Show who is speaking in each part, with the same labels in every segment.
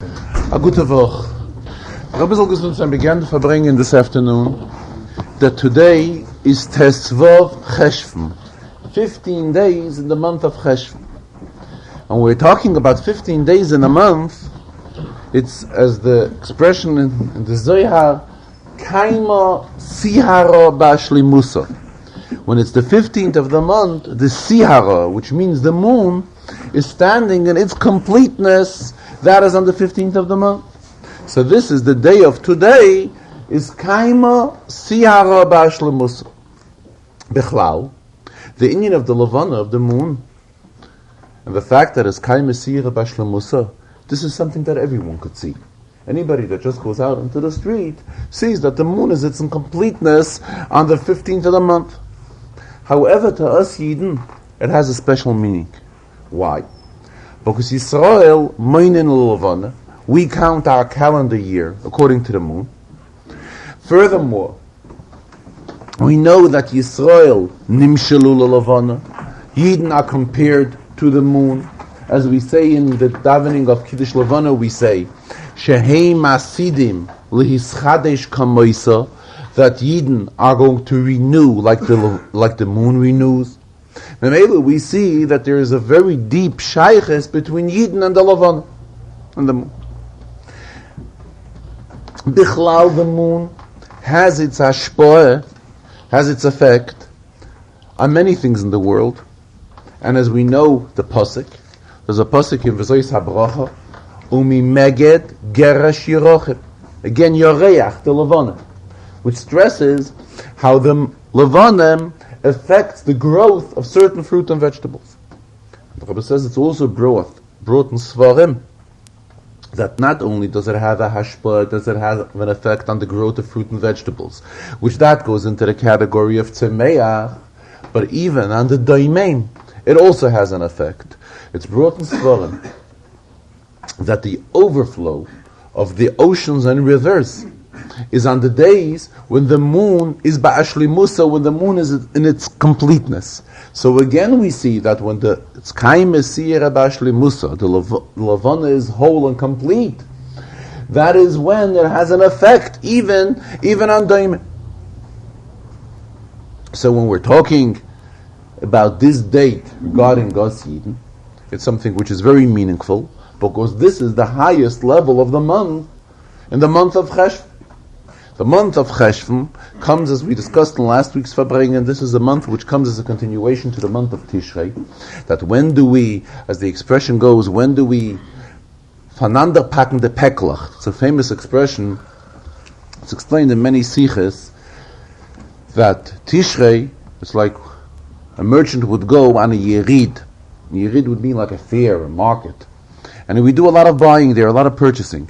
Speaker 1: A gute Woche. Rabbi soll gesund sein, began to Farbrengen this afternoon, that today is Tesvav Cheshvan, 15 days in the month of Cheshvan. And we're talking about 15 days in a month. It's, as the expression in the Zohar, Kaima Sihara Bashli Musa. When it's the 15th of the month, the Sihara, which means the moon, is standing in its completeness. That is on the 15th of the month. So this is the day of today, is Kaima Sihara Bashli Musa. Bechlau, the Indian of the Levana, of the moon, and the fact that it's Kaima Sihara Bashli Musa, this is something that everyone could see. Anybody that just goes out into the street sees that the moon is its completeness on the 15th of the month. However, to us Yidden, it has a special meaning. Why? Because Yisrael, Moinen Levana, we count our calendar year according to the moon. Furthermore, we know that Yisrael, Nimshelu Levana, Yidden are compared to the moon. As we say in the davening of Kiddush Levana, we say, Shehei Masidim Lihischadesh Kamoisa, that Yidden are going to renew like the moon renews. And we see that there is a very deep shayches between Yidden and the Levana and the moon. Bichlal, the moon has its hashpoeh, has its effect on many things in the world. And as we know, the pasuk, there's a pasuk in V'zois HaBracha, Umi Meged Gerash Yerochim. Again, Yoreach, the Levana, which stresses how the Levana affects the growth of certain fruit and vegetables. The Rebbe says it's also brought in Svarim, that not only does it have a hashpah, does it have an effect on the growth of fruit and vegetables, which that goes into the category of tzemeach, but even on the doimein, it also has an effect. It's brought in Svarim that the overflow of the oceans and rivers is on the days when the moon is ba'ashli musa, when the moon is in its completeness. So again we see that when it's kaim esira ba'ashli musa, the Levana is whole and complete, that is when it has an effect even on daim. So when we're talking about this date regarding Gas Yidden, it's something which is very meaningful, because this is the highest level of the month, in the month of Cheshvan. The month of Cheshvan comes, as we discussed in last week's Farbrengen, this is a month which comes as a continuation to the month of Tishrei. That when do we, as the expression goes, when do we vanander packen de peklach? It's a famous expression. It's explained in many siches that Tishrei, it's like a merchant would go on a yerid. A yerid would mean like a fair, a market. And we do a lot of buying there, a lot of purchasing.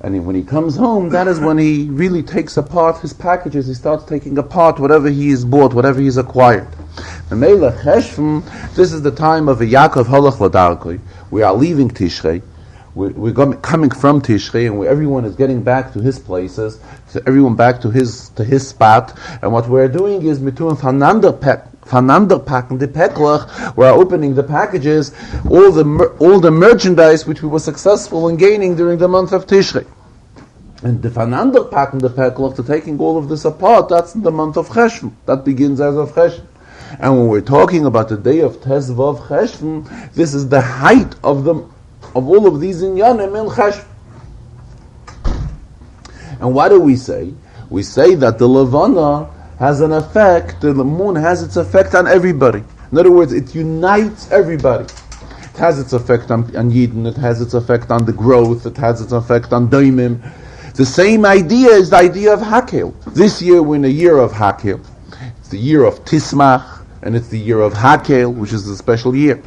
Speaker 1: And when he comes home, that is when he really takes apart his packages. He starts taking apart whatever he has bought, whatever he's acquired. This is the time of a Yaakov Halach Ladarkoi. We are leaving Tishrei. We're coming from Tishrei, and everyone is getting back to his places, so everyone back to his spot. And what we're doing is mitun vanander packen the peklach. We're opening the packages, all the merchandise which we were successful in gaining during the month of Tishrei. And the vanander packen the peklach, to taking all of this apart, that's in the month of Cheshvan. That begins as of Cheshvan. And when we're talking about the day of Tesvav Cheshvan, this is the height of all of these inyanim in Cheshvan. And what do we say? We say that the Levana has an effect, the moon has its effect on everybody. In other words, it unites everybody. It has its effect on Yidden, it has its effect on the growth, it has its effect on Daimim. The same idea is the idea of Hakel. This year we're in a year of Hakel. It's the year of Tismach, and it's the year of Hakel, which is a special year.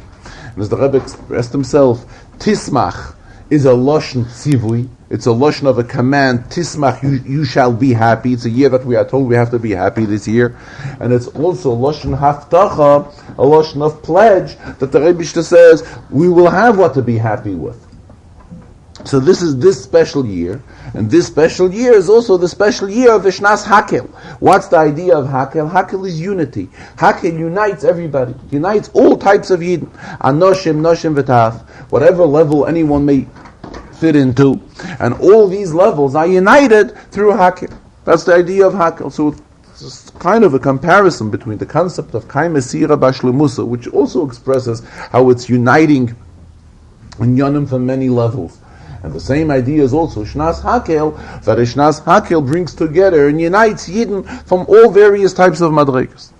Speaker 1: And as the Rebbe expressed himself, Tismach is a Lashon Tzivui. It's a Lashon of a command. Tismach, you shall be happy. It's a year that we are told we have to be happy this year. And it's also Lashon Haftacha, a Lashon of pledge, that the Rebbe says, we will have what to be happy with. So this is this special year, and this special year is also the special year of Ishnas Hakel. What's the idea of Hakel? Hakel is unity. Hakel unites everybody, unites all types of Yidden. Anoshim, Noshim, V'taf, whatever level anyone may fit into. And all these levels are united through Hakel. That's the idea of Hakel. So it's kind of a comparison between the concept of Kai Mesira Bashlemusa, which also expresses how it's uniting in Yonim from many levels. And the same idea is also Shnas Hakel, that Shnas Hakel brings together and unites Yidden from all various types of Madregas.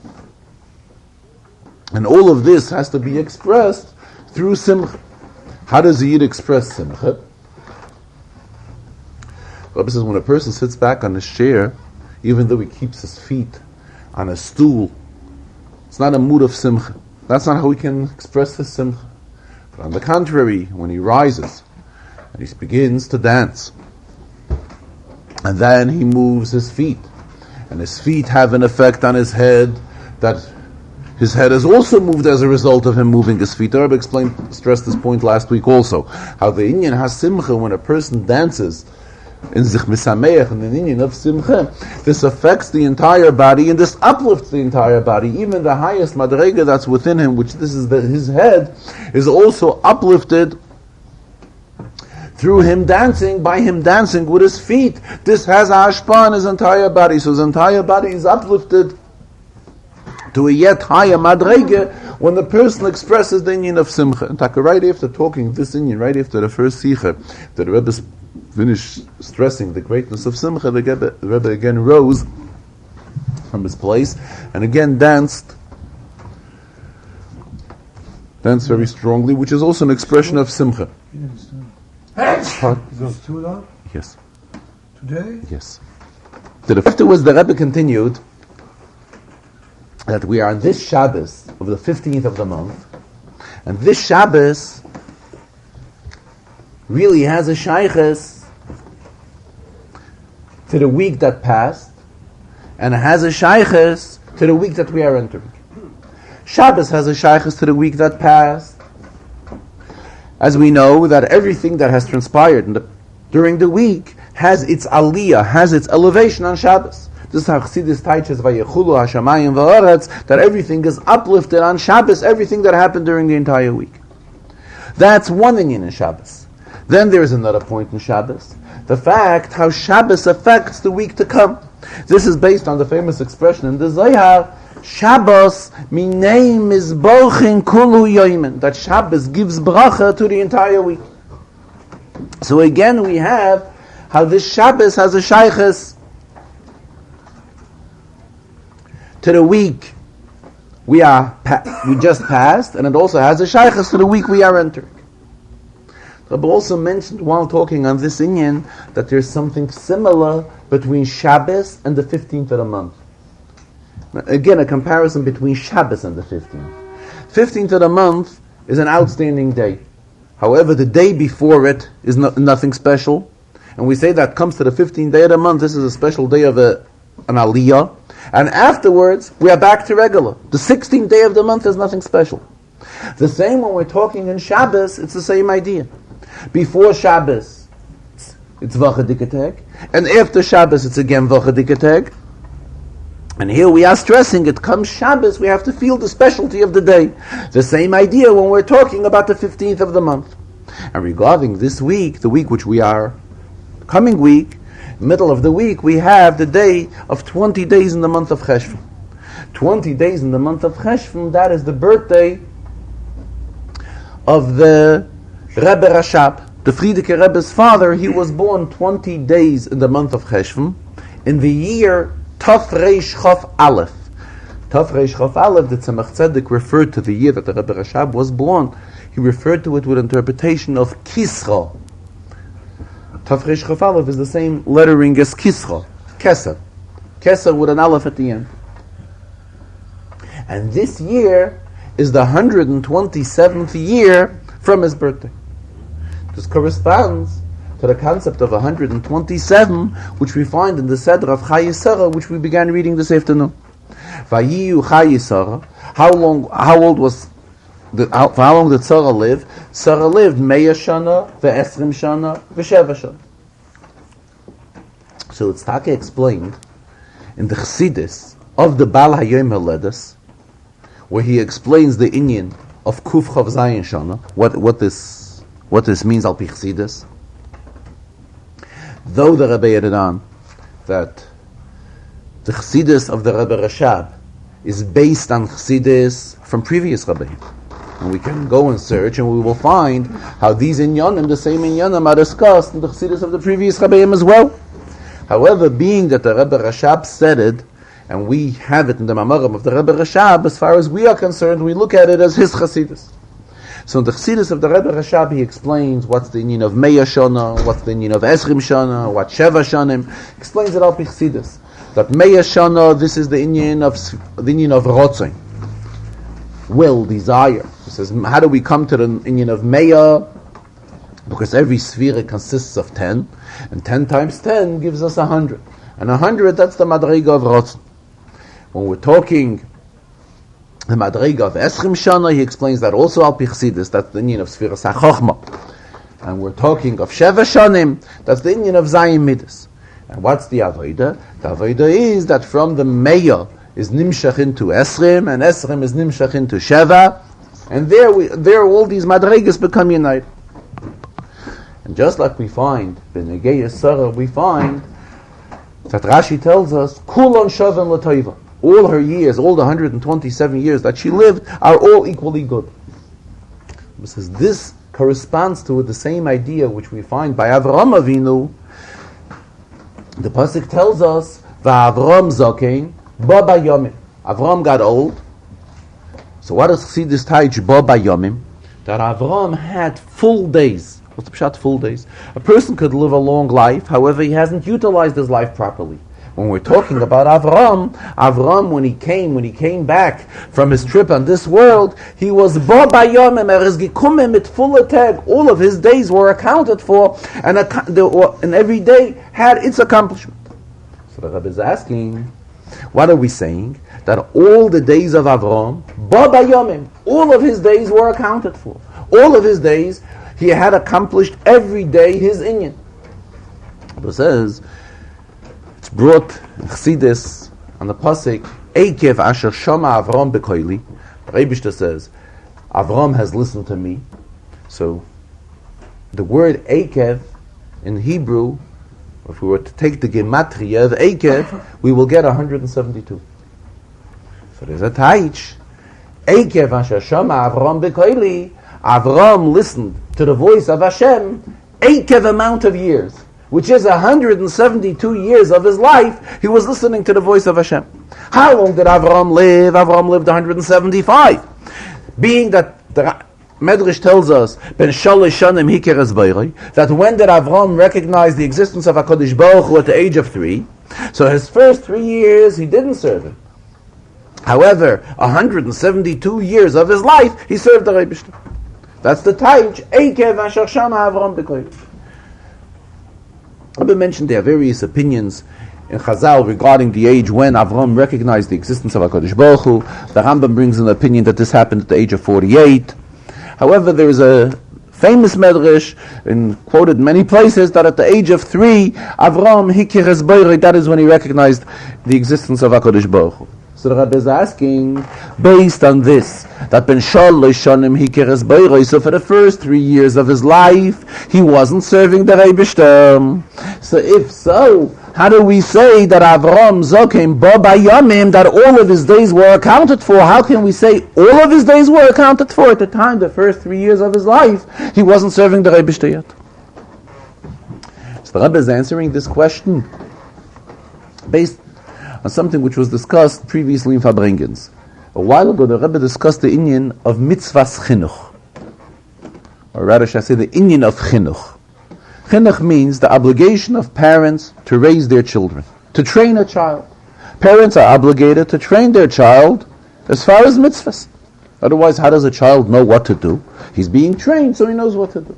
Speaker 1: And all of this has to be expressed through Simcha. How does a Yid express Simcha? Rabbi says when a person sits back on his chair, even though he keeps his feet on a stool, it's not a mood of Simcha. That's not how he can express his Simcha. But on the contrary, when he rises, and he begins to dance, and then he moves his feet, and his feet have an effect on his head, that his head is also moved as a result of him moving his feet. I stressed this point last week also, how the Inyan has Simcha when a person dances in Zich Misameach, and the Inyan of Simcha, this affects the entire body, and this uplifts the entire body. Even the highest Madrega that's within him, which this is his head, is also uplifted through him dancing, by him dancing with his feet. This has a hashpah on his entire body. So his entire body is uplifted to a yet higher madrege when the person expresses the inyan of Simcha. And right after talking this inyan, right after the first Sikha, the Rebbe finished stressing the greatness of Simcha, the Rebbe again rose from his place and again danced very strongly, which is also an expression of Simcha. Yes.
Speaker 2: Today?
Speaker 1: Yes. Afterwards, the Rebbe continued that we are on this Shabbos of the 15th of the month, and this Shabbos really has a shaykhs to the week that passed, and it has a shaykhs to the week that we are entering. Shabbos has a shaykhs to the week that passed, as we know that everything that has transpired during the week has its aliyah, has its elevation on Shabbos. This is how Chassidus teaches Vayechulu Hashamayim Va'aretz, that everything is uplifted on Shabbos, everything that happened during the entire week. That's one inyan in Shabbos. Then there is another point in Shabbos, the fact how Shabbos affects the week to come. This is based on the famous expression in the Zohar, Shabbos minei mizbochin kulu yoimen, that Shabbos gives bracha to the entire week. So again we have how this Shabbos has a shaykhs to the week we just passed, and it also has a shaykhs to the week we are entering. Rabbi also mentioned while talking on this inyan that there's something similar between Shabbos and the 15th of the month. Again, a comparison between Shabbos and the 15th. 15th of the month is an outstanding day. However, the day before it is nothing special. And we say that comes to the 15th day of the month, this is a special day of an aliyah. And afterwards, we are back to regular. The 16th day of the month is nothing special. The same when we're talking in Shabbos, it's the same idea. Before Shabbos, it's Vacha Dikateg. And after Shabbos, it's again Vacha Dikateg. And here we are stressing, it comes Shabbos, we have to feel the specialty of the day. The same idea when we're talking about the 15th of the month. And regarding this week, the week which we are, coming week, middle of the week, we have the day of 20 days in the month of Cheshvan. 20 days in the month of Cheshvan, that is the birthday of the Rebbe Rashab. The Friedeker Rebbe's father, he was born 20 days in the month of Cheshvan, in the year Taf Reish Chof Aleph. Taf Reish Chof Aleph, the Tzemach Tzedek referred to the year that the Rebbe Rashab was born. He referred to it with interpretation of Kisra. Taf Reish Chof Aleph is the same lettering as Kisra, Keser. Keser with an Aleph at the end. And this year is the 127th year from his birthday. This corresponds to the concept of 127, which we find in the Seder of Chazarah, which we began reading this afternoon. Vayiyu Chazarah. How long did Tzara live? Tzara lived Meya Shana, Ve'esrim Shana, Ve'sheva Shana. So it's Taka explained in the Chassidus of the Baal Hayom Haledes, where he explains the inyan of Kuf Chav Zayin Shana, what this means al pi Chassidus. though the Rebbe added on that the Chassidus of the Rebbe Rashab is based on Chassidus from previous Rebbeim. And we can go and search and we will find how these inyanim, the same inyanim, are discussed in the Chassidus of the previous Rebbeim as well. However, being that the Rebbe Rashab said it, and we have it in the Mamarim of the Rebbe Rashab, as far as we are concerned, we look at it as his Chassidus. So in the Chassidus of the Rebbe Rashab, he explains what's the inyan of Meya Shana, what's the inyan of Esrim Shana, what Sheva Shanim. He explains it all in Chassidus. That Meya Shana, this is the inyan of Rotzin, will, desire. He says, how do we come to the inyan of Meya? Because every Sphira consists of 10, and 10 times 10 gives us 100. And 100, that's the Madriga of Rotzin. When we're talking the Madriga of Esrim Shana, he explains that also al Pichsidis, that's the inyan of Sfiras HaChochma. And we're talking of Sheva Shanim, that's the inyan of Zayim Midas. And what's the Avodah? The Avodah is that from the Meya is Nimshach into Esrim, and Esrim is Nimshach into Sheva, and there all these Madrigas become united. And just like we find, B'negei Yisara, we find that Rashi tells us, Kulon Shavan L'Toiva. All her years, all the 127 years that she lived, are all equally good. It says this corresponds to the same idea which we find by Avraham Avinu. The pasuk tells us, "Va'Avram Zakein Ba Bayomim." Avram got old. So what does Chassidus teach Ba Bayomim? That Avram had full days. What's the pshat full days? A person could live a long life, however, he hasn't utilized his life properly. When we're talking about Avram, when he came back from his trip on this world, he was Ba Bayomim is gekommen mit fuller tag. All of his days were accounted for, and every day had its accomplishment. So the Rebbe is asking, what are we saying? That all the days of Avram, Ba Bayomim, all of his days were accounted for. All of his days, he had accomplished every day his inyan. It says, it's brought in Chassidus on the pasuk, Eikev asher shama Avram bekoili. The Rebbe says, Avram has listened to me. So, the word Eikev in Hebrew, if we were to take the gematria of Eikev, we will get 172. So there's a taich. Eikev asher shama Avram bekoili. Avram listened to the voice of Hashem, Eikev amount of years, which is 172 years of his life, he was listening to the voice of Hashem. How long did Avram live? Avram lived 175. Being that the Medrash tells us, Ben Shalosh Shanim Hikeres Beirei, that when did Avram recognize the existence of HaKadosh Baruch Hu at the age of 3? So his first 3 years, he didn't serve him. However, 172 years of his life, he served the Rebbe. That's the taich, Eikev asher shama Avram bekoili. I've mentioned there are various opinions in Chazal regarding the age when Avram recognized the existence of HaKadosh Baruch Hu. The Rambam brings an opinion that this happened at the age of 48. However, there is a famous medrash, and quoted in many places, that at the age of 3, Avram hikires beirei, that is when he recognized the existence of HaKadosh Baruch Hu. So the Rebbe is asking, based on this, that Ben Shalosh Shanim Hikeres Beirei, so for the first 3 years of his life, he wasn't serving the Rebbe. So if so, how do we say that Avram Zokim Ba Bayomim, that all of his days were accounted for? How can we say all of his days were accounted for? At the time, the first 3 years of his life, he wasn't serving the Rebbe yet. So the Rebbe is answering this question based on something which was discussed previously in Farbrengen. A while ago, the Rebbe discussed the inyan of mitzvahs chinuch. Or rather, should I say the inyan of chinuch. Chinuch means the obligation of parents to raise their children, to train a child. Parents are obligated to train their child as far as mitzvahs. Otherwise, how does a child know what to do? He's being trained, so he knows what to do.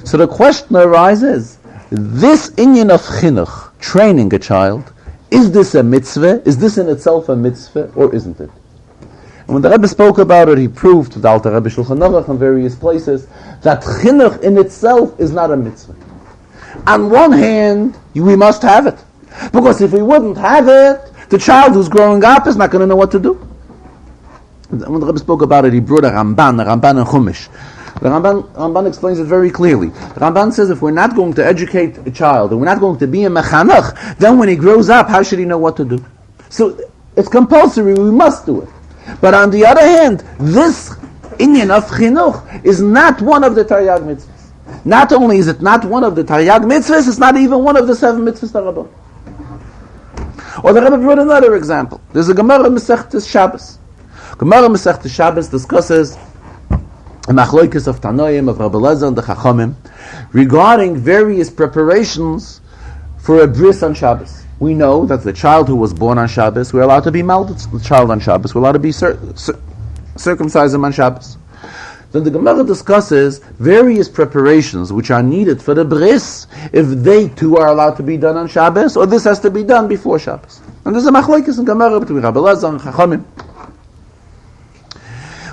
Speaker 1: So the question arises, this inyan of chinuch, training a child, is this a mitzvah? Is this in itself a mitzvah, or isn't it? And when the Rebbe spoke about it, he proved to the Alter Rebbe Shulchan Aruch in various places that chinuch in itself is not a mitzvah. On one hand, we must have it, because if we wouldn't have it, the child who's growing up is not going to know what to do. When the Rebbe spoke about it, he brought a Ramban in Chumash. The Ramban explains it very clearly. The Ramban says if we're not going to educate a child, and we're not going to be a mechanach, then when he grows up, how should he know what to do? So it's compulsory, we must do it. But on the other hand, this inyan of chinuch is not one of the Taryag mitzvahs. Not only is it not one of the Taryag mitzvahs, it's not even one of the 7 mitzvahs Rabban. Or the Rebbe brought another example. There's a Gemara Masechtas Shabbos. Gemara Masechtas Shabbos discusses a machloikis of Tanoim, of Rabbi Lezer and the Chachamim, regarding various preparations for a bris on Shabbos. We know that the child who was born on Shabbos, we're allowed to be melded. The child on Shabbos, we're allowed to be circumcise him on Shabbos. Then the Gemara discusses various preparations which are needed for the bris, if they too are allowed to be done on Shabbos, or this has to be done before Shabbos. And there's a machlokes in Gemara between Rabbi Lezer and Chachamim.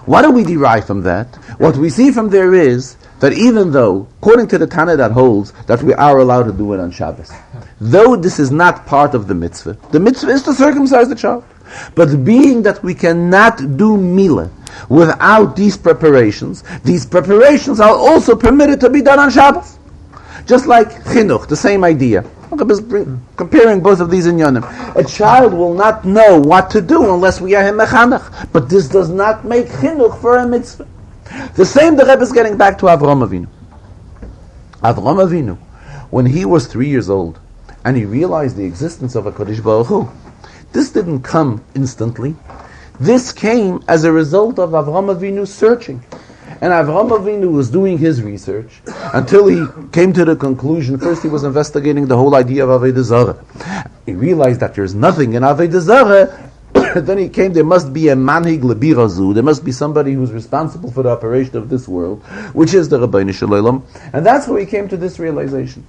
Speaker 1: What do we derive from that? What we see from there is that even though, according to the Tana that holds that we are allowed to do it on Shabbos, though this is not part of the mitzvah is to circumcise the child. But being that we cannot do milah without these preparations are also permitted to be done on Shabbos. Just like chinuch, the same idea. Comparing both of these inyanim. A child will not know what to do unless we are him mechanach. But this does not make chinuch for a mitzvah. The same the Rebbe is getting back to Avraham Avinu. Avraham Avinu, when he was 3 years old, and he realized the existence of a Kodesh Baruch Hu, this didn't come instantly. This came as a result of Avraham Avinu searching. And Avraham Avinu was doing his research until he came to the conclusion. First he was investigating the whole idea of Avodah Zarah. He realized that there's nothing in Avodah Zarah. Then he came, there must be a manhig lebirazu, there must be somebody who's responsible for the operation of this world, which is the Rabbeinu Shalom. And that's where he came to this realization.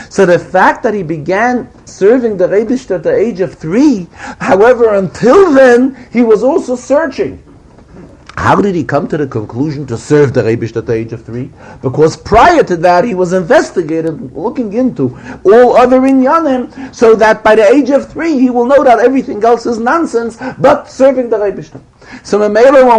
Speaker 1: So the fact that he began serving the Rebbe at the age of 3, however, until then, he was also searching. How did he come to the conclusion to serve the Rebbe at the age of 3? Because prior to that, he was investigating, looking into all other inyanim, so that by the age of 3, he will know that everything else is nonsense, but serving the Rebbe. So when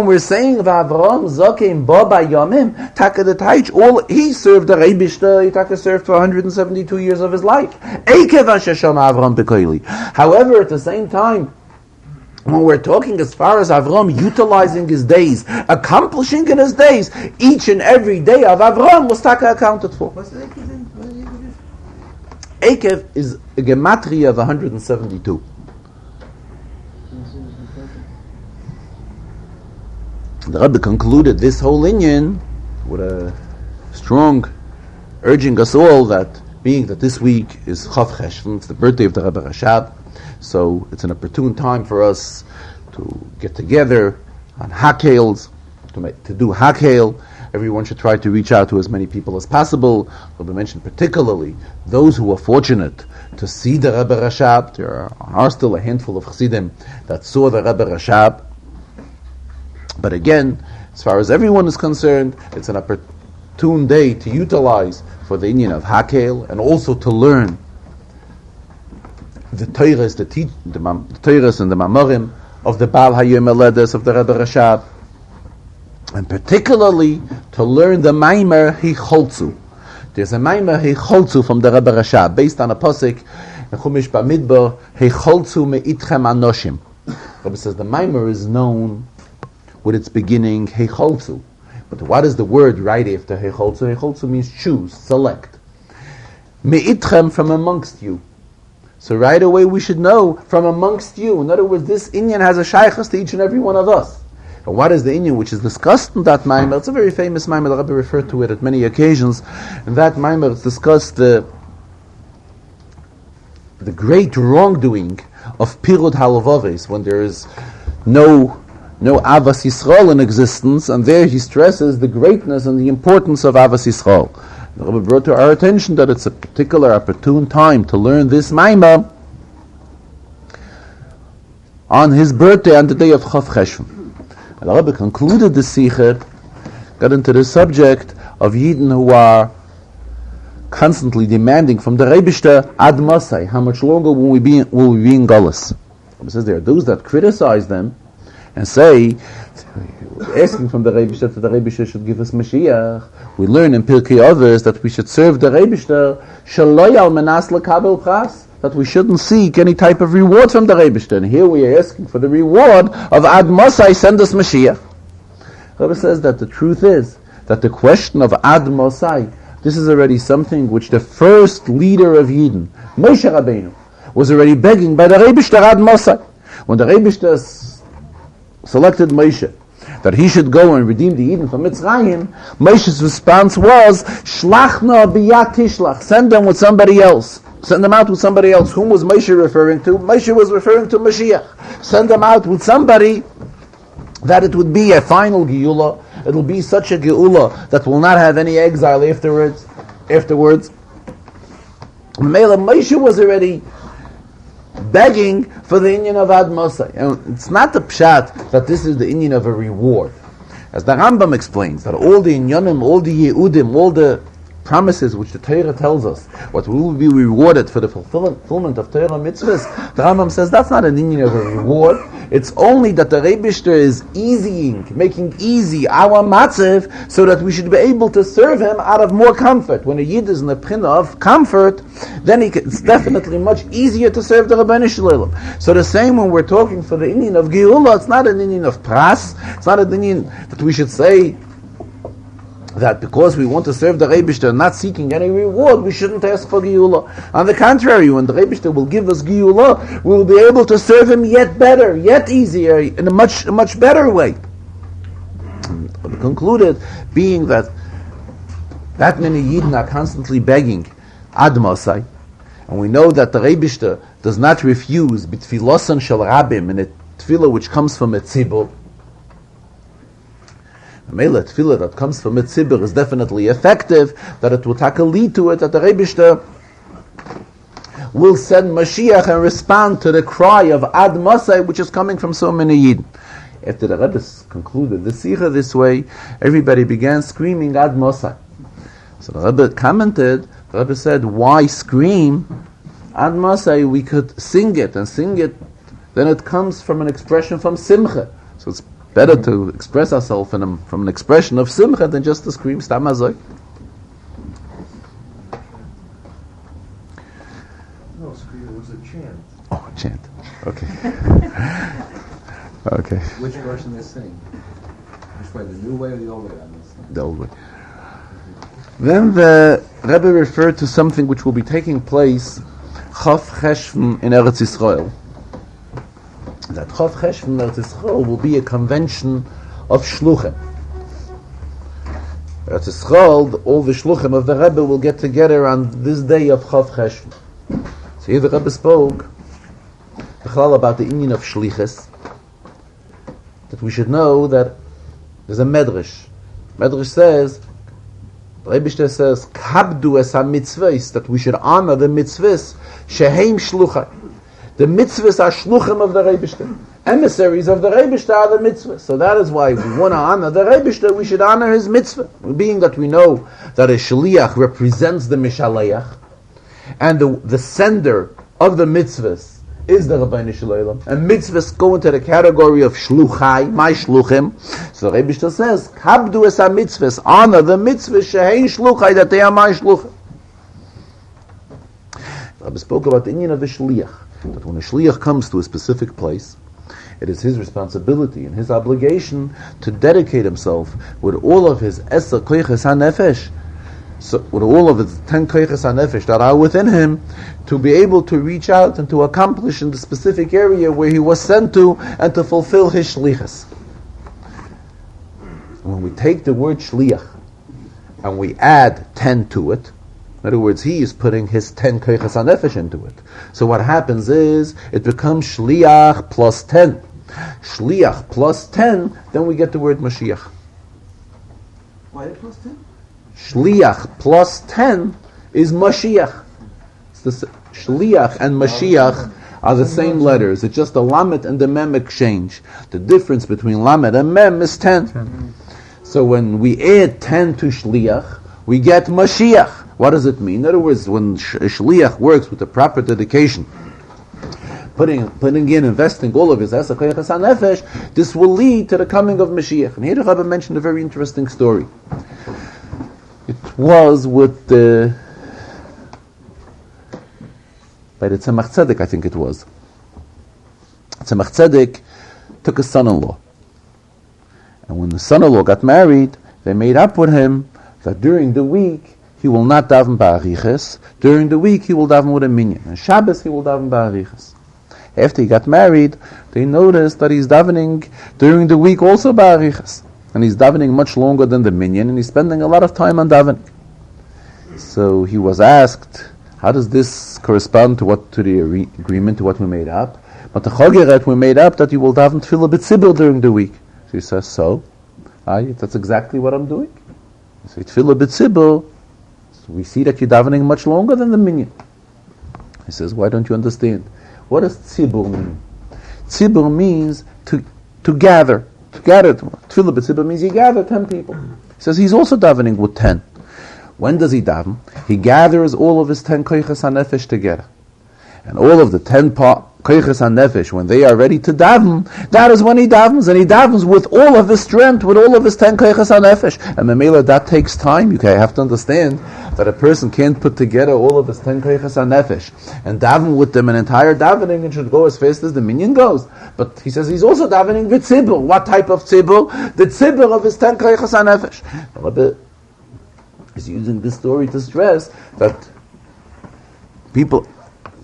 Speaker 1: we're saying Avraham Zakim Baba Yamim, Taka the Taich, all he served the Rebbe, he Taka served for 172 years of his life. However, at the same time, when we're talking as far as Avram utilizing his days, accomplishing in his days, each and every day of Avram was taka accounted for.
Speaker 2: What's the
Speaker 1: Ekev is a gematria of 172. The Rebbe concluded this whole inyan with a strong urging us all that, being that this week is Chav Cheshvan, it's the birthday of the Rebbe Rashab, so it's an opportune time for us to get together on Hakels, to do Hakel. Everyone should try to reach out to as many people as possible. We'll mention particularly those who are fortunate to see the Rebbe Rashab. There are still a handful of Chassidim that saw the Rebbe Rashab. But again, as far as everyone is concerned, it's an opportune day to utilize for the inyan of Hakel and also to learn the Torahs, the Torahs and the Mamorim of the Baal Hayom Eledes of the Rebbe Rashab, and particularly to learn the Maimer Hicholzu. There's a Maimer Hicholzu from the Rebbe Rashab based on a pasuk in Chumash Bamidbar, Hicholzu meitchem anoshim. Rebbe says the Maimer is known with its beginning Hicholzu. But what is the word right after Hicholzu? Hicholzu means choose, select. Meitchem, from amongst you. So right away we should know from amongst you. In other words, this inyan has a shaykhus to each and every one of us. And what is the inyan which is discussed in that maimer? It's a very famous maimer. The Rebbe referred to it at many occasions. In that maimer it's discussed the great wrongdoing of Pirud Halavaves, when there is no Avas Yisrael in existence, and there he stresses the greatness and the importance of Avas Yisrael. The Rebbe brought to our attention that it's a particular opportune time to learn this Maimah on his birthday, on the day of Chav Cheshvan. And the Rebbe concluded the Sikha, got into the subject of Yidden who are constantly demanding from the Rebbe Ad Masai, how much longer will we be in Galus? The Rebbe says there are those that criticize them and say, asking from the Rebishter that the Rebishter should give us Mashiach. We learn in Pirkei Avos that we should serve the Rebishter Shaloi al menas lekabel pras, that we shouldn't seek any type of reward from the Rebishter. And here we are asking for the reward of Ad Mosai, send us Mashiach. Rebbe says that the truth is that the question of Ad Mosai, this is already something which the first leader of Yidden, Moshe Rabbeinu, was already begging by the Rebishter Ad Mosai. When the Rebishter selected Moshe that he should go and redeem the Yidden from Mitzrayim, Moshe's response was, Shlachna biyat tishlach, send them with somebody else. Send them out with somebody else. Whom was Moshe referring to? Moshe was referring to Mashiach. Send them out with somebody that it would be a final Geula. It will be such a Geula that will not have any exile afterwards. Mela Moshe was already begging for the Inyan of Ad Mosai. And it's not the pshat that this is the Inyan of a reward. As the Rambam explains, that all the Inyanim, all the Yehudim, all the promises which the Torah tells us, what we will be rewarded for the fulfillment of Torah mitzvahs, the Rambam says that's not an Inyan of a reward. It's only that the Rebishter is making easy our matzev, so that we should be able to serve him out of more comfort. When a Yid is in the prinna of comfort, then it's definitely much easier to serve the Rabbeinu Shalom. So the same when we're talking for the Inyan of Geula, it's not an Inyan of pras, it's not an Inyan that we should say that because we want to serve the Rebishter, not seeking any reward, we shouldn't ask for Geula. On the contrary, when the Rebishter will give us Geula, we will be able to serve him yet better, yet easier, in a much better way. We concluded, being that many Yidden are constantly begging Ad Mosai, and we know that the Rebishter does not refuse b'tfilosan shel rabim, in a tefillah which comes from a tzibur. The Mela tefillah that comes from a tzibur is definitely effective, that it will lead to it, that the Rebishter will send Mashiach and respond to the cry of Ad Mosai, which is coming from so many Yidden. After the Rebbe concluded the Sikha this way, everybody began screaming Ad Mosai. So the Rebbe commented, the Rebbe said, why scream Ad Mosai? We could sing it, then it comes from an expression from Simcha. So it's better to express ourselves from an expression of Simcha than just to scream Stam Hazoi.
Speaker 2: No, scream, it was a chant.
Speaker 1: Oh, a chant. Okay. Okay.
Speaker 2: Which version they sing? Which way, the new way or the old way?
Speaker 1: The old way. Then the Rebbe referred to something which will be taking place Chav Cheshvan in Eretz Yisrael. That Chav Cheshvan in Eretz Yisrael will be a convention of Shluchim. Eretz Yisrael, all the Shluchim of the Rebbe will get together on this day of Chav Cheshvan. So here the Rebbe spoke about the Inyan of Shlichus, that we should know that there's a Medrash. Medrash says, the Rebbe says, Kabdu es ha-mitzvahs, that we should honor the mitzvahs, sheheim shluchai. The mitzvahs are shluchim of the Rebbe. Emissaries of the Rebbe are the mitzvahs. So that is why we want to honor the Rebbe, we should honor his mitzvah. Being that we know that a shliach represents the mishaleach, and the sender of the mitzvahs is the Rabbeinu Shalom, and mitzvahs go into the category of shluchai, my shluchim. So the Rebbe says, Kabdu es ha-mitzvahs, honor the mitzvahs, shehein shluchai, that they are my shluchim. The Rebbe spoke about the Inyan of the shliach, that when a shliach comes to a specific place, it is his responsibility and his obligation to dedicate himself with all of his eser koiches ha-nefesh, so with all of his 10 koiches ha-nefesh that are within him, to be able to reach out and to accomplish in the specific area where he was sent to, and to fulfill his shlichus. When we take the word shliach and we add 10 to it, in other words, he is putting his 10 koiches ha-nefesh into it. So what happens is, it becomes shliach plus 10. Shliach plus 10, then we get the word Mashiach.
Speaker 2: Why plus 10?
Speaker 1: Shliach plus 10 is Mashiach. It's the Shliach and Mashiach are the same letters. It's just the Lamed and the Mem exchange. The difference between Lamed and Mem is 10. So when we add 10 to Shliach, we get Mashiach. What does it mean? In other words, when Shliach works with the proper dedication, investing all of his Esa Koyachas HaNefesh, this will lead to the coming of Mashiach. And here the Rebbe mentioned a very interesting story. It was with by the Tzemach Tzedek, I think it was. Tzemach Tzedek took a son-in-law. And when the son-in-law got married, they made up with him that during the week he will not daven ba'ariches. During the week he will daven with a minyan. On Shabbos he will daven ba'ariches. After he got married, they noticed that he's davening during the week also ba'ariches. And he's davening much longer than the minyan, and he's spending a lot of time on davening. So he was asked, how does this correspond to the agreement, to what we made up? But the Chageret we made up that you will daven tefillah b'tzibur during the week. So he says, that's exactly what I'm doing. You say tefillah b'tzibur, so we see that you're davening much longer than the minyan. He says, why don't you understand? What does tzibur mean? Tzibur means to gather. To gather. Tefillah b'tzibur means you gather 10 people. He says he's also davening with 10. When does he daven? He gathers all of his 10 koyches hanefesh together. And all of the 10 koyches hanefesh, when they are ready to daven, that is when he davens. And he davens with all of his strength, with all of his 10 koyches hanefesh. And memela, that takes time. You have to understand that a person can't put together all of his 10 koyches hanefesh and daven with them an entire davening and should go as fast as the minyan goes. But he says he's also davening with tzibur. What type of tzibur? The tzibur of his 10 koyches hanefesh. Is using this story to stress that people,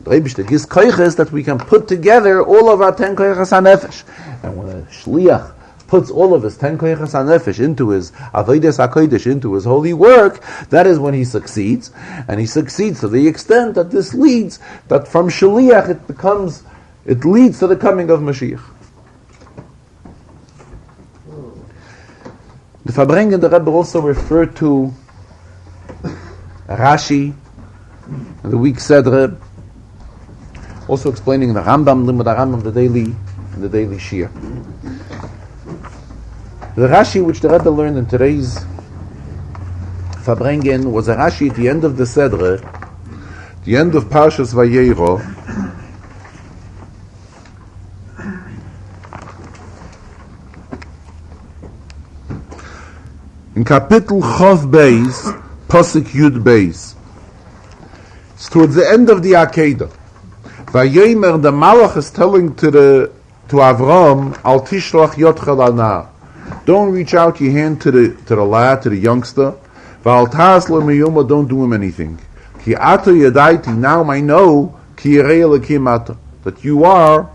Speaker 1: gives koiches that we can put together all of our 10 koiches hanefesh. And when a shliach puts all of his 10 koiches hanefesh into his avodas hakodesh, into his holy work, that is when he succeeds. And he succeeds to the extent that this leads, that from shliach it leads to the coming of Mashiach. The Farbrengen, the Rebbe also referred to Rashi, the weak Sedre, also explaining the Rambam, Limud Rambam, the daily Shir. The Rashi which the Rebbe learned in today's Farbrengen was a Rashi at the end of the Sedre, the end of Parshas Vayera. In Kapitel Chof Beis, Pasuk Yud Beis. It's towards the end of the Akedah. Vayemer, the Malach is telling to Avram, Al Tishlach Yotcha Lana. Don't reach out your hand to the lad, to the youngster. Val Tas Lo Miyuma, don't do him anything. Ki Ato Yadaiti, now I know, Ki Yirei Elokim Ata, that you are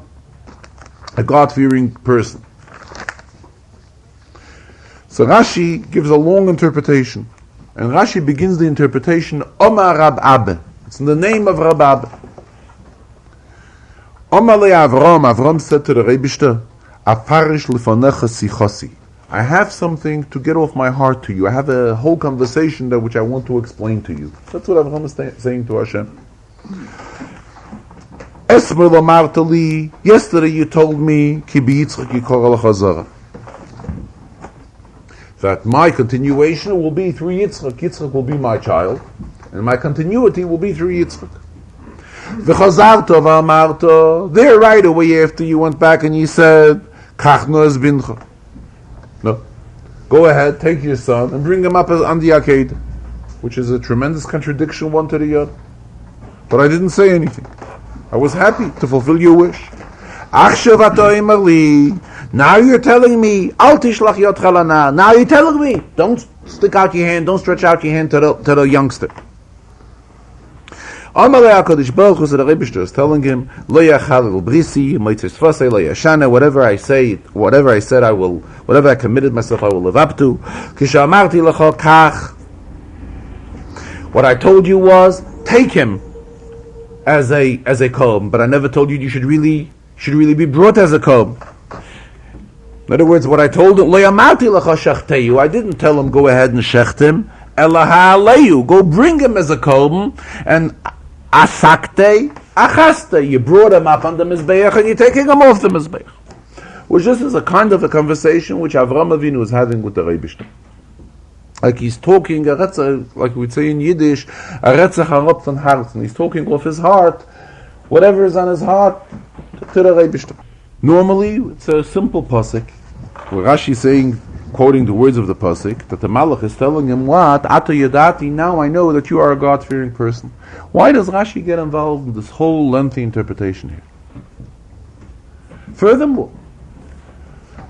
Speaker 1: a God-fearing person. So Rashi gives a long interpretation. And Rashi begins the interpretation, Omar Rab Abbe. It's in the name of Rab Abbe. Omar le Avram said to the Rebishter, Afarish lefanecha sichosi. I have something to get off my heart to you. I have a whole conversation that which I want to explain to you. That's what Avram is saying to Hashem. Esmer lamartali, yesterday you told me, Ki biyitzchak yikor al-Chazarah, that my continuation will be through Yitzchak. Yitzchak will be my child, and my continuity will be through Yitzchak. V'chazarto v'amarto, there right away after you went back and you said, Kach no es bincha. No. Go ahead, take your son, and bring him up as on the Akedah, which is a tremendous contradiction one to the other. But I didn't say anything. I was happy to fulfill your wish. Achshav ato imali. Now you're telling me, Al tishlach yotcha lana. Now you're telling me, don't stick out your hand, don't stretch out your hand to the youngster. Amalei HaKadosh Baruch Hu, the Rebbe is telling him, Lo yachal brisi, moitzes fasei, lo yashana, whatever I said, I will, whatever I committed myself, I will live up to. Kishamarti lecha kach. What I told you was, take him as a kohen, but I never told you should really be brought as a kohen. In other words, what I told him, I didn't tell him go ahead and shecht him. Go bring him as a kohen, and asakte, achaste, you brought him up on the mizbeach and you're taking him off the mizbeach. Which this is a kind of a conversation which Avram Avinu was having with the Rebishter. Like he's talking, like we'd say in Yiddish, a retzach harop von Herzen. He's talking off his heart, whatever is on his heart, to the Rebishter. Normally, it's a simple pasuk, where Rashi is saying, quoting the words of the pasuk, that the Malach is telling him, what? Ato yadati, now I know that you are a God-fearing person. Why does Rashi get involved in this whole lengthy interpretation here? Furthermore,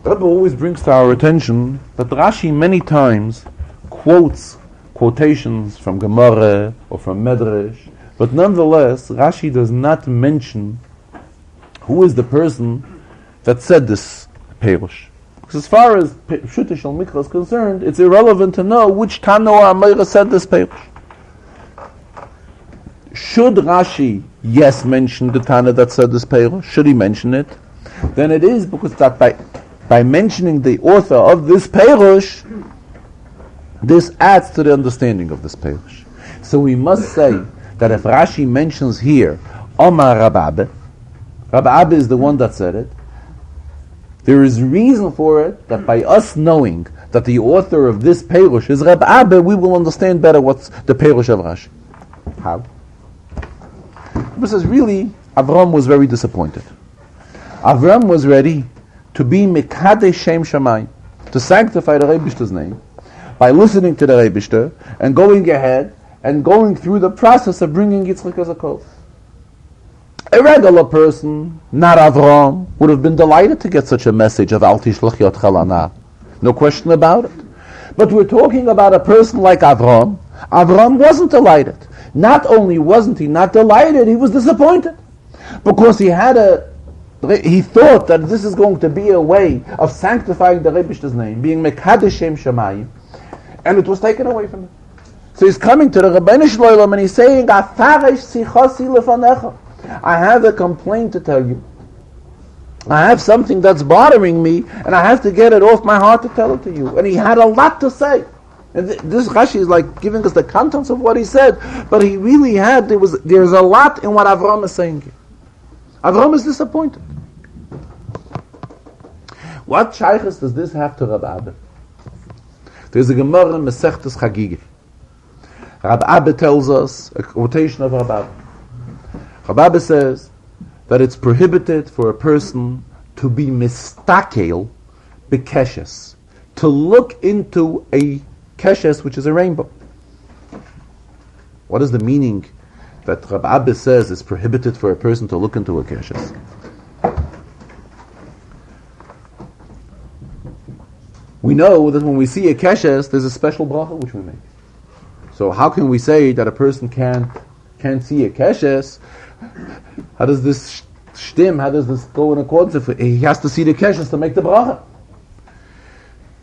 Speaker 1: Rebbe always brings to our attention that Rashi many times quotes quotations from Gemara or from Medrash, but nonetheless, Rashi does not mention who is the person that said this Perush. Because as far as Pshuta Shel Mikra is concerned, it's irrelevant to know which Tano or Amayra said this Perush. Should Rashi, yes, mention the Tana that said this Perush? Should he mention it? Then it is because that by mentioning the author of this Perush, this adds to the understanding of this Perush. So we must say that if Rashi mentions here Omar Rabbi Abba is the one that said it, there is reason for it that by us knowing that the author of this Perush is Rabbi Abba, we will understand better what's the Perush of Rashi. How? Because really, Avram was very disappointed. Avram was ready to be Mekadesh Shem Shamayim, to sanctify the Rebishter's name, by listening to the Rebishter and going ahead and going through the process of bringing Yitzchak as a kol. A regular person, not Avram, would have been delighted to get such a message of Al Tishlach Yotcha Lana. No question about it. But we're talking about a person like Avram. Avram wasn't delighted. Not only wasn't he not delighted, he was disappointed. Because he thought that this is going to be a way of sanctifying the Rebishter's name, being Mekadesh Shem Shamayim, and it was taken away from him. So he's coming to the Rebbeinu Shloim and he's saying, Afaresh sichasi lefanecha. I have a complaint to tell you. I have something that's bothering me, and I have to get it off my heart to tell it to you. And he had a lot to say. And this Rashi is like giving us the contents of what he said, but he really had, there's a lot in what Avram is saying here. Avram is disappointed. What shaykhs does this have to Rabbi Abba? There's a Gemara in Masechtas Chagigah. Rabbi Abba tells us, a quotation of Rabbi Abba. Rabbi Abba says that it's prohibited for a person to be mistakel bekeshes, to look into a keshes, which is a rainbow. What is the meaning that Rabbi Abba says it's prohibited for a person to look into a keshes? We know that when we see a keshes, there's a special bracha which we make. So how can we say that a person can't see a keshes? How does this stim? How does this go in accordance? If he has to see the keshes to make the bracha.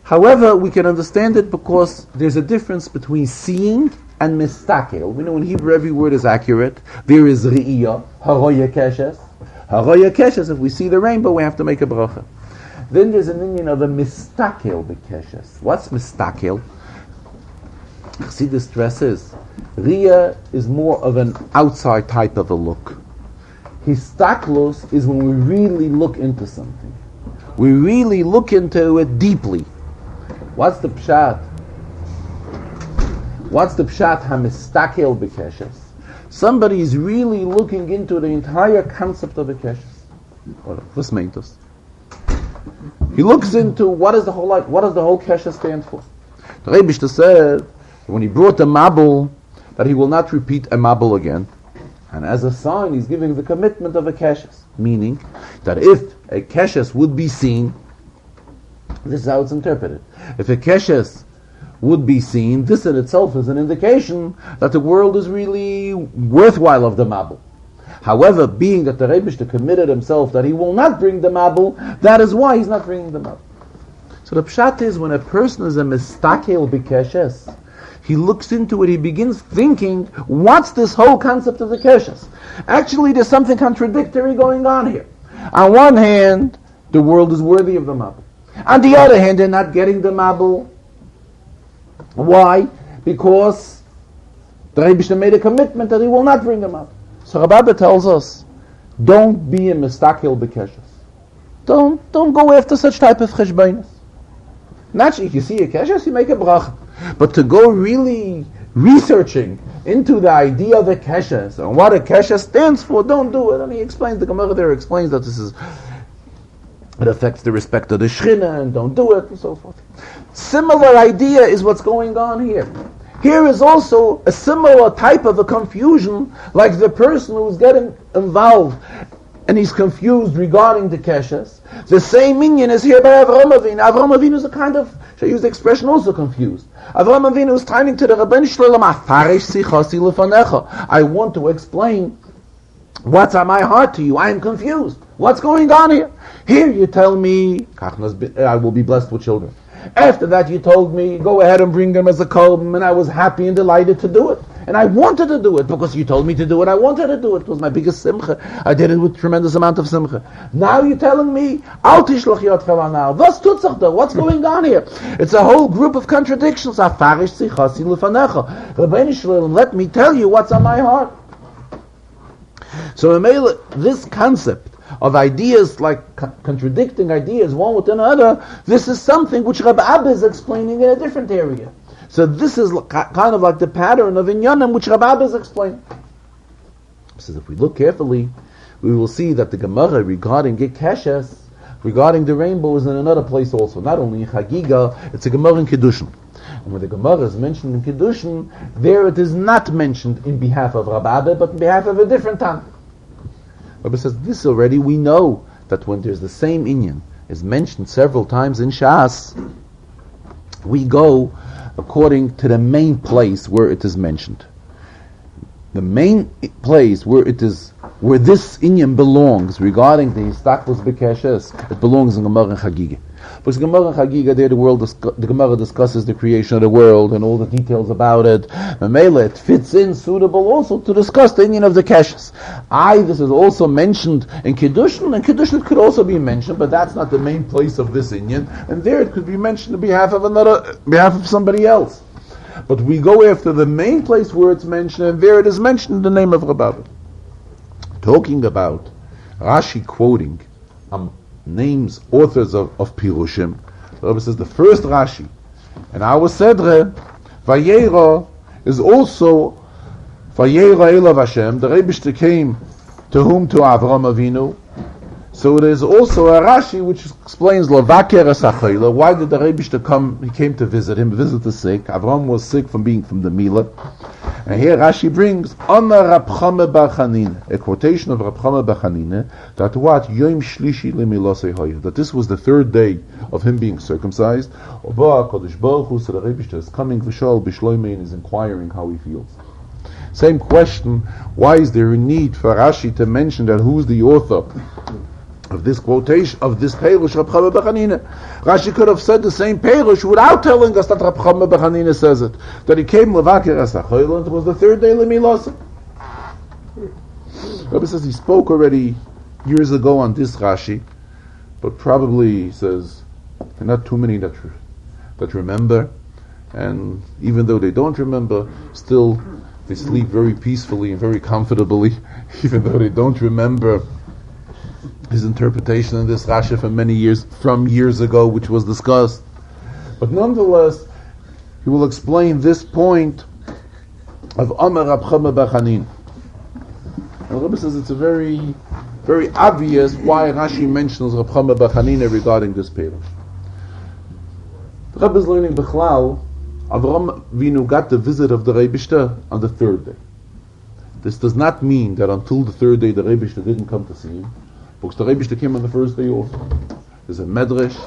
Speaker 1: However, we can understand it because there's a difference between seeing and mistakel. We know in Hebrew every word is accurate. There is re'iyah, haroya keshes. Haroya keshes, if we see the rainbow, we have to make a bracha. Then there's an Indian of a mistakel bekeshes. What's mistakel? See the stresses. Riyah is more of an outside type of a look. Histaklos is when we really look into something. We really look into it deeply. What's the pshat? What's the pshat hamistakel bekeshes? Somebody is really looking into the entire concept of a keshes. What's meintus? He looks into what is the whole life, what does the whole keshes stand for? The Rebishter said when he brought the mabul that he will not repeat a mabul again, and as a sign he's giving the commitment of a keshes, meaning that if a keshes would be seen, this is how it's interpreted. If a keshes would be seen, this in itself is an indication that the world is really worthwhile of the mabul. However, being that the Rebishter committed himself that he will not bring the mabul, that is why he's not bringing the mabul. So the pshat is when a person is a mistakel b'keshes, he looks into it, he begins thinking, what's this whole concept of the keshes? Actually, there's something contradictory going on here. On one hand, the world is worthy of the mabul. On the other hand, they're not getting the mabul. Why? Because the Rebishter made a commitment that he will not bring the mabul. So Rabbi Abba tells us, don't be a mistakel b'keshes. Don't go after such type of cheshbainis. Naturally, if you see a keshes, you make a bracha. But to go really researching into the idea of a keshes and what a keshes stands for, don't do it. And he explains, the Gemara there explains that it affects the respect of the Shechina and don't do it and so forth. Similar idea is what's going on here. Here is also a similar type of a confusion, like the person who's getting involved and he's confused regarding the keshes. The same minion is here by Avraham Avinu. Avraham Avinu is a kind of, shall I use the expression, also confused. Avraham Avinu is turning to the Rabbeinu Shalom, I want to explain what's on my heart to you. I am confused. What's going on here? Here you tell me, I will be blessed with children. After that you told me, go ahead and bring them as a kolb, and I was happy and delighted to do it. And I wanted to do it because you told me to do it. I wanted to do it. It was my biggest simcha. I did it with tremendous amount of simcha. Now you're telling me, Al tishlach yotcha lanal. Was tut sich da? What's going on here? It's a whole group of contradictions. Afarish sichasi lefanecha. Rabbeinu Shalom, let me tell you what's on my heart. So this concept of ideas, like contradicting ideas one with another, this is something which Rabbi Abba is explaining in a different area. So this is kind of like the pattern of Inyanim which Rabbi Abba is explaining. So if we look carefully, we will see that the Gemara regarding Gekeshes, regarding the rainbow, is in another place also. Not only in Chagiga, it's a Gemara in Kiddushin. And when the Gemara is mentioned in Kiddushin, there it is not mentioned in behalf of Rabbi Abba, but in behalf of a different Tan. Rabbi says, this already we know, that when there's the same Inyan is mentioned several times in Shas, we go according to the main place where it is mentioned. The main place where it is, where this Inyan belongs regarding the Histaklos Bekeshes, it belongs in Gemara and Chagiga. Because Gemara and Chagiga, there the Gemara discusses the creation of the world and all the details about it. Mamela, it fits in suitable also to discuss the Inyan of the Keshes. This is also mentioned in Kiddushin, and Kiddushin could also be mentioned, but that's not the main place of this Inyan, and there it could be mentioned on behalf of somebody else. But we go after the main place where it's mentioned, and there it is mentioned in the name of Rabbi. Talking about Rashi quoting names, authors of Pirushim, the Rabbi says the first Rashi, and our Sedre, Vayera, is also Vayera Elav Hashem, the Rebbe came to whom? To Avram Avinu. So there is also a Rashi which explains Lavaker Esachayla. Why did the Rebbe come? He came to visit the sick. Avram was sick from being from the Mila. And here Rashi brings Amar Rab Chama bar Chanina, a quotation of Rab Chama bar Chanina, that what? Yom Shlishi Lemilosei Hoya, that this was the third day of him being circumcised. Oba Kodesh Baruch Hu, so the Rebbe is coming V'shal B'shloimei and is inquiring how he feels. Same question, why is there a need for Rashi to mention that who's the author of this quotation, of this Perush, Rab Chama bar Chanina? Rashi could have said the same Perush without telling us that Rab Chama bar Chanina says it, that he came Levaker Esachayla, and it was the third day Lemilosa. Rabbi says he spoke already years ago on this Rashi, but probably, he says, there are not too many that remember, and even though they don't remember, still they sleep very peacefully and very comfortably, even though they don't remember his interpretation of this Rashi from years ago, which was discussed. But nonetheless, he will explain this point of Amar Rab Chama bar Chanina. And Rabbi says it's a very, very obvious why Rashi mentions Rab Chama bar Chanina regarding this Perush. The Rebbe is learning Bechlal, Avram Avinu got the visit of the Rebbe on the third day. This does not mean that until the third day the Rebbe didn't come to see him, because the Rebbe came on the first day also. There's a medrash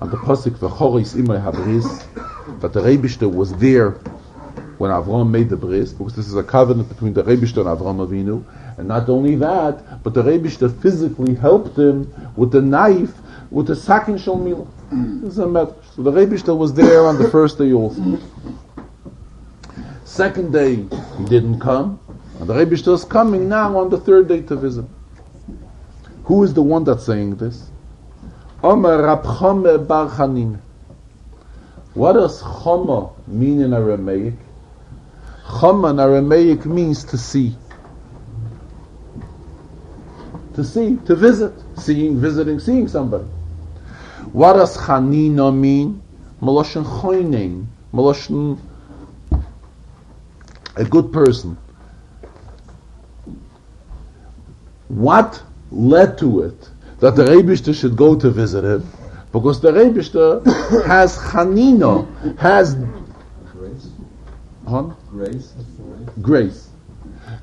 Speaker 1: on the pasuk v'choris imay habris, that the Rebbe was there when Avram made the bris, because this is a covenant between the Rebbe and Avram Avinu. And not only that, but the Rebbe physically helped him with the knife, with the sakin shel milah. This is a medrash. So the Rebbe was there on the first day also. Second day he didn't come, and the Rebbe is coming now on the third day to visit. Who is the one that's saying this? Amar Rab Chama bar Chanina. What does Chama mean in Aramaic? Chama in Aramaic means to see. To see, to visit, visiting, seeing somebody. What does Chanina mean? Maloshen choinen, Maloshen a good person. What led to it that the Rebishter should go to visit him? Because the Rebishter has chanino, has
Speaker 2: Grace.
Speaker 1: huh?
Speaker 2: Grace.
Speaker 1: Grace.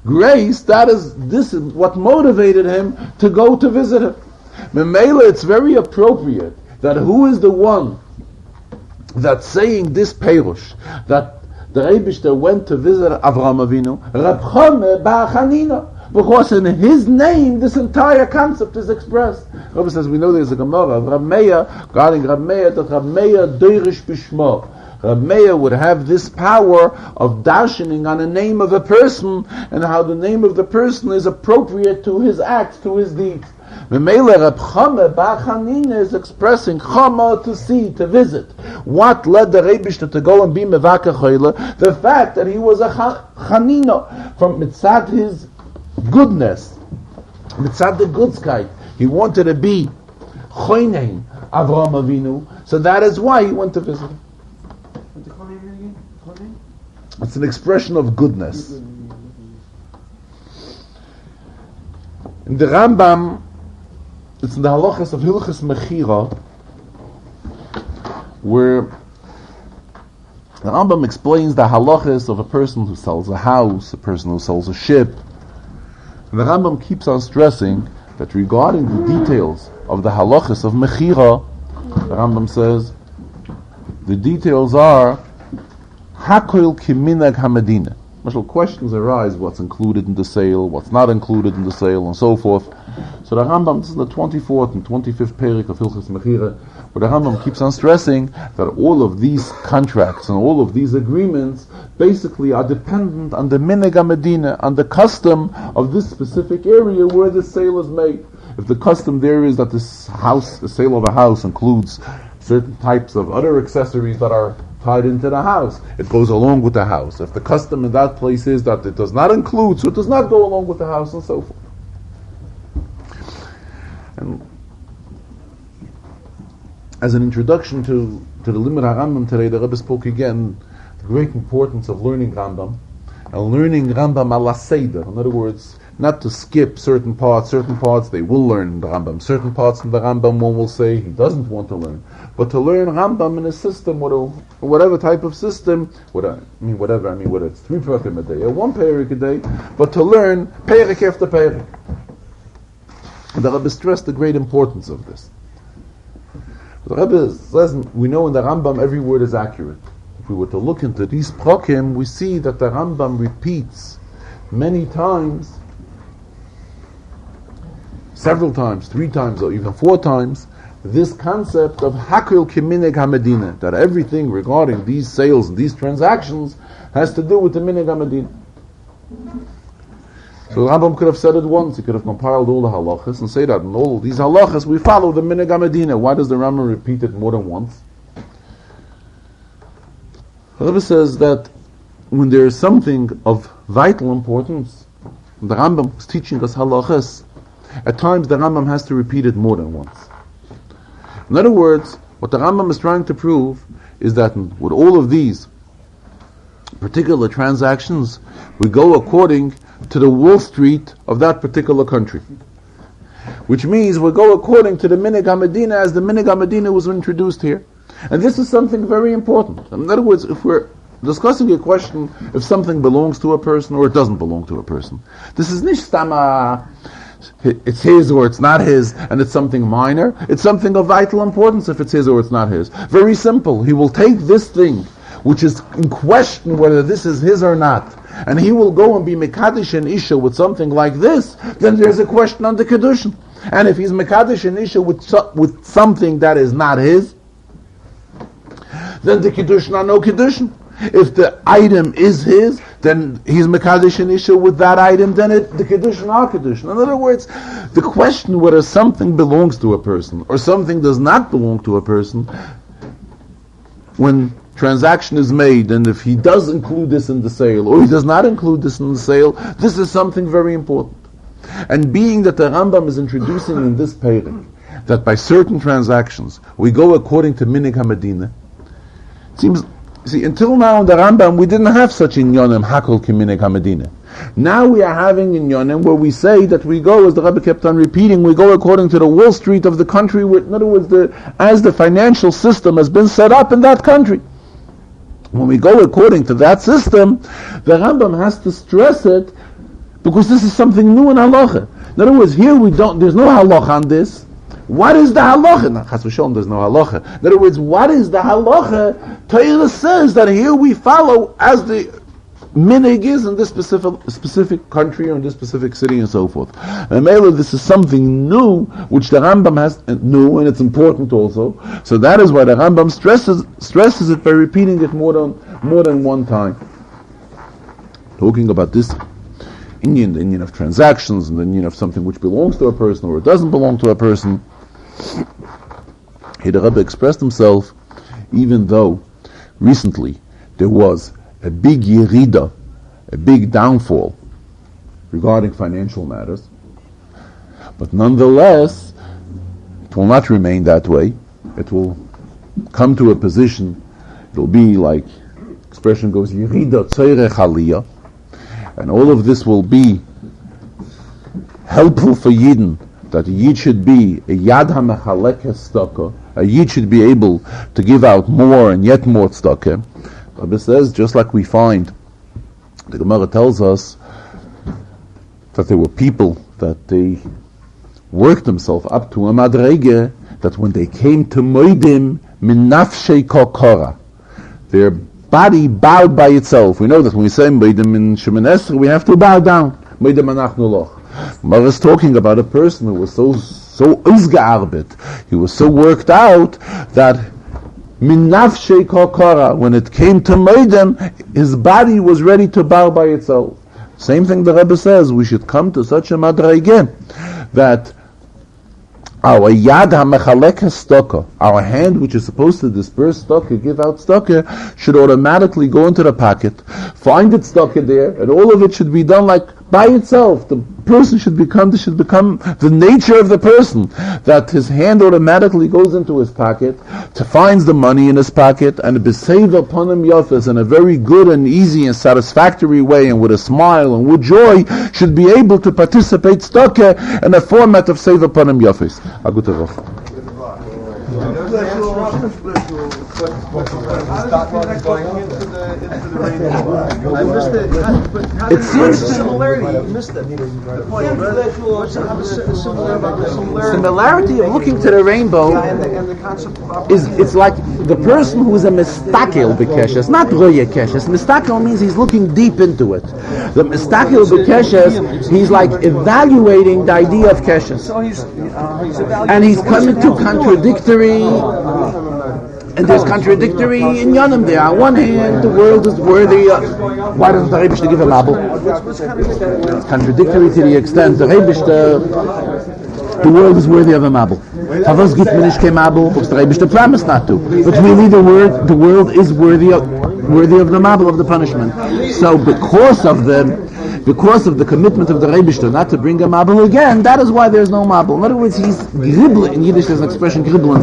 Speaker 1: Grace, this is what motivated him to go to visit him. Memela, it's very appropriate that who is the one that's saying this perush, that the Rebishter went to visit Avraham Avinu, Reb Chome bar Chanina, because in his name this entire concept is expressed. Rabbi says, we know there's a Gemara of Rab Meir, regarding Rab Meir, that Rab Meir doirish bishmo. Rab Meir would have this power of darshaning on the name of a person, and how the name of the person is appropriate to his acts, to his deeds. Memele Reb Chome bar Chanina is expressing Chama, to see, to visit. What led the Rebishter to go and be Mevaka Choyle? The fact that he was a Chanina, from mitzad his goodness, mitzad the goodskeit. He wanted to be Choynein Avraham Avinu, so that is why he went to visit him. It's an expression of goodness. In the Rambam, it's in the halachas of Hilchas Mechira, where the Rambam explains the halachas of a person who sells a house, a person who sells a ship. And the Rambam keeps on stressing that regarding the details of the halachas of Mechira, the Rambam says, the details are Hakoil Kiminag Hamadina. Special questions arise: what's included in the sale, what's not included in the sale, and so forth. So the Rambam, this is the 24th and 25th perik of Hilchas Mechira, where the Rambam keeps on stressing that all of these contracts and all of these agreements basically are dependent on the Minhag HaMedina, on the custom of this specific area where the sale is made. If the custom there is that this house, the sale of a house, includes certain types of other accessories that are tied into the house, it goes along with the house. If the custom in that place is that it does not include, so it does not go along with the house, and so forth. And as an introduction to the Limud HaRambam today, the Rebbe spoke again the great importance of learning Rambam, and learning Rambam ala Seder. In other words, not to skip certain parts they will learn the Rambam. Certain parts in the Rambam one will say he doesn't want to learn. But to learn Rambam in a system, whatever type of system, whether it's 3 parakim a day or 1 parak a day, but to learn parak after parak. The Rebbe stressed the great importance of this. The Rebbe says, we know in the Rambam every word is accurate. If we were to look into these prakim, we see that the Rambam repeats many times, several times, 3 times or even 4 times, this concept of Hakil Kimineg HaMedina, that everything regarding these sales and these transactions has to do with the Minhag HaMedina. So the Rambam could have said it once, he could have compiled all the halachas and say that in all these halachas we follow the Minhag HaMedina. Why does the Rambam repeat it more than once? The Rebbe says that when there is something of vital importance, the Rambam is teaching us halachas, at times the Rambam has to repeat it more than once. In other words, what the Rambam is trying to prove is that with all of these particular transactions, we go according to the Wall Street of that particular country. Which means we go according to the Minhag HaMedina as the Minhag HaMedina was introduced here. And this is something very important. In other words, if we're discussing a question if something belongs to a person or it doesn't belong to a person, this is nicht stama, it's his or it's not his, and it's something minor. It's something of vital importance if it's his or it's not his. Very simple. He will take this thing, which is in question whether this is his or not, and he will go and be Mekadosh and Isha with something like this, then there's a question on the Kedushin. And if he's Mekadosh and Isha with something that is not his, then the Kedushin are no Kedushin. If the item is his, then he's Mekadosh and Isha with that item, then the Kedushin are Kedushin. In other words, the question whether something belongs to a person or something does not belong to a person, when transaction is made, and if he does include this in the sale or he does not include this in the sale, this is something very important. And being that the Rambam is introducing in this parak that by certain transactions we go according to Minhag HaMedina, it seems See, until now in the Rambam, we didn't have such inyonim, hakol kiminek hamedina. Now we are having inyonim where we say that we go, as the Rebbe kept on repeating, we go according to the Wall Street of the country, in other words, as the financial system has been set up in that country. When we go according to that system, the Rambam has to stress it, because this is something new in halacha. In other words, here there's no halacha on this. What is the halacha? Now, Chas v'sholom, there's no halacha. In other words, what is the halacha? Torah says that here we follow as the minig is in this specific country or in this specific city and so forth. And this is something new, which the Rambam has new, and it's important also. So that is why the Rambam stresses it by repeating it more than one time. Talking about this Indian, the Indian of transactions, and the Indian of something which belongs to a person or it doesn't belong to a person. Here the Rebbe expressed himself, even though recently there was a big yerida, a big downfall regarding financial matters, but nonetheless it will not remain that way. It will come to a position, it will be like expression goes, yerida tzoyrech aliyah, and all of this will be helpful for Yidden, that a Yid should be a Yad HaMechalek Tzedakah, a Yid should be able to give out more and yet more tzedakah. Rabbi says, just like we find, the Gemara tells us that there were people that they worked themselves up to a madrege, that when they came to Moedim, min nafshei kokora, their body bowed by itself. We know that when we say Moedim in Shemin Esrei, we have to bow down. Moedim anachnu loch. Gemara is talking about a person who was so uzgearbet, he was so worked out that min nafshei kokora, when it came to Moedim, his body was ready to bow by itself. Same thing the Rebbe says, we should come to such a madrege that our yad ha-mechalek tzedakah, our hand which is supposed to disperse tzedakah, give out tzedakah, should automatically go into the pocket, find its tzedakah there, and all of it should be done like by itself. The person should become the nature of the person, that his hand automatically goes into his pocket, finds the money in his pocket, and b'seiva upon him yafas, in a very good and easy and satisfactory way, and with a smile and with joy, should be able to participate tzedakah in a format of seiva upon him yafas. A gute Woche. It seems similarity. You missed it. Similarity of looking to the rainbow is, it's like the person who is a mistakel b'keshes, not roya keshes. Mistakel means he's looking deep into it. The mistakel b'keshes, he's like evaluating the idea of keshes, and he's coming to contradictory. And there's contradictory in Yonim there. On one hand, the world is worthy of... Why doesn't the Rebbe give a mabel? It's contradictory to the extent the Rebbe, the world is worthy of a mabel. Havas gibt mir nicht kein mabel, because the Rebbe promised not to. But really the world is worthy of the mabel, of the punishment. So because of the commitment of the Rebbe not to bring a mabel again, that is why there's no mabel. In other words, he's gribbling. In Yiddish there's an expression, gribbling.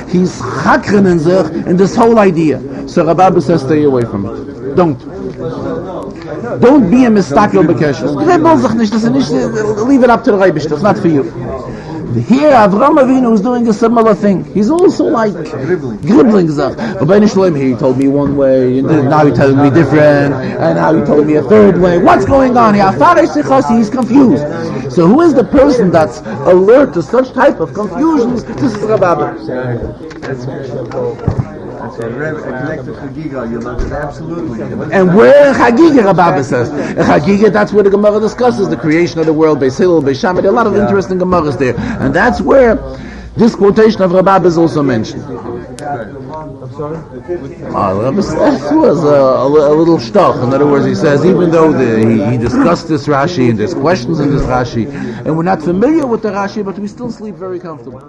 Speaker 1: He's chakren in sich in this whole idea. So Rabbi says, stay away from it. Don't be a mistakel b'keshes. Leave it up to the Rebbe. It's not for you. Here, Avram Avinu is doing a similar thing. He's also like gribbling. He told me one way, and now he's telling me different, and now he told me a third way. What's going on here? He's confused. So who is the person that's alert to such type of confusions? This is Rabbi. And where in Chagiga Rabbi says? In Chagiga, that's where the Gemara discusses the creation of the world, Beis Hillel, Beis Shammai. There are a lot of interesting Gemaras there. And that's where this quotation of Rabbi is also mentioned. Rabbi was a little shtoch. In other words, he says, even though he discussed this Rashi, and there's questions in this Rashi, and we're not familiar with the Rashi, but we still sleep very comfortably.